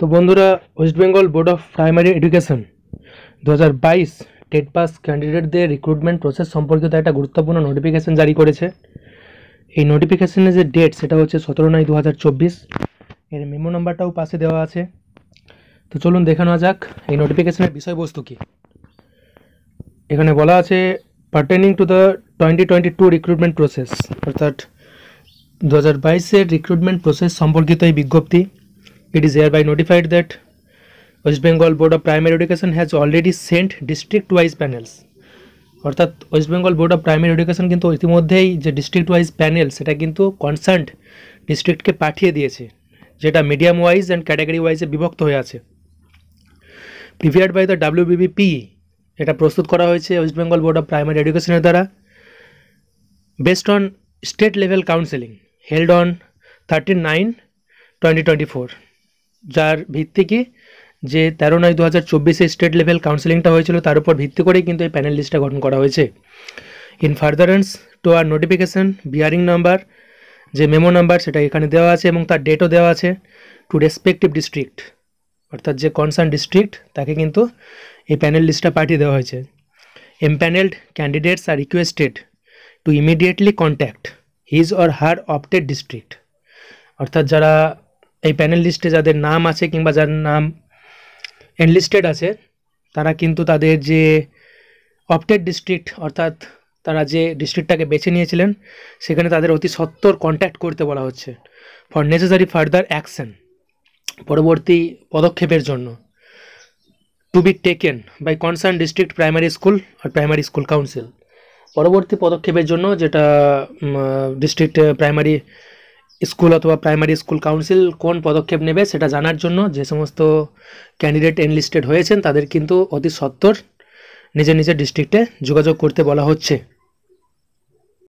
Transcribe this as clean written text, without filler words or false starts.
তো বন্ধুরা, West Bengal board of primary education 2022 TET pass ক্যান্ডিডেটদের রিক্রুটমেন্ট প্রসেস সম্পর্কিত একটা গুরুত্বপূর্ণ নোটিফিকেশন জারি করেছে। এই নোটিফিকেশনের যে ডেট সেটা হচ্ছে 17/9/2024। এর মেমো নাম্বারটাও পাশে দেওয়া আছে। তো চলুন দেখে নেওয়া যাক এই নোটিফিকেশনের বিষয়বস্তু কী। এখানে বলা আছে pertaining to the 2022 recruitment process, অর্থাৎ 2022-এর রিক্রুটমেন্ট প্রসেস সম্পর্কিত এই বিজ্ঞপ্তি। It is hereby notified that West Bengal Board of Primary Education has already sent district-wise panels. অর্থাৎ West Bengal board of primary education কিন্তু ইতিমধ্যেই যে ডিস্ট্রিক্ট ওয়াইজ প্যানেল সেটা কিন্তু কনসার্নড ডিস্ট্রিক্টকে পাঠিয়ে দিয়েছে, যেটা মিডিয়াম ওয়াইজ অ্যান্ড ক্যাটাগরি ওয়াইজে বিভক্ত হয়ে আছে। প্রিপেয়ার্ড বাই দ্য WBBP, এটা প্রস্তুত করা হয়েছে West Bengal board of primary এডুকেশনের দ্বারা, based on state level counselling held on 13/9/2024, যার ভিত্তি কি যে 13/9/2024 স্টেট লেভেল কাউন্সেলিংটা হয়েছিল, তার উপর ভিত্তি করেই কিন্তু এই প্যানেল লিস্টটা গঠন করা হয়েছে। ইন ফার্দারেন্স টু আর নোটিফিকেশন বিয়ারিং নাম্বার, যে মেমো নাম্বার সেটা এখানে দেওয়া আছে এবং তার ডেটও দেওয়া আছে, টু রেসপেক্টিভ ডিস্ট্রিক্ট, অর্থাৎ যে কনসার্ন ডিস্ট্রিক্ট তাকে কিন্তু এই প্যানেল লিস্টটা পাঠিয়ে দেওয়া হয়েছে। Empanelled candidates are requested to immediately contact his or her opted district, অর্থাৎ যারা এই প্যানেল লিস্টে যাদের নাম আছে কিংবা যার নাম এনলিস্টেড আছে তারা কিন্তু তাদের যে অপটেড ডিস্ট্রিক্ট, অর্থাৎ তারা যে ডিস্ট্রিক্টটাকে বেছে নিয়েছিলেন সেখানে তাদের অতি সত্বর কন্ট্যাক্ট করতে বলা হচ্ছে ফর নেসেসারি ফার্দার অ্যাকশন, পরবর্তী পদক্ষেপের জন্য, to be taken by concern district primary school আর প্রাইমারি স্কুল কাউন্সিল, পরবর্তী পদক্ষেপের জন্য যেটা ডিস্ট্রিক্ট প্রাইমারি স্কুল অথবা প্রাইমারি স্কুল কাউন্সিল কোন পদক্ষেপ নেবে সেটা জানার জন্য যে সমস্ত ক্যান্ডিডেট এনলিস্টেড হয়েছেন তাদের কিন্তু অতি সত্বর নিজের নিজের ডিস্ট্রিক্টে যোগাযোগ করতে বলা হচ্ছে।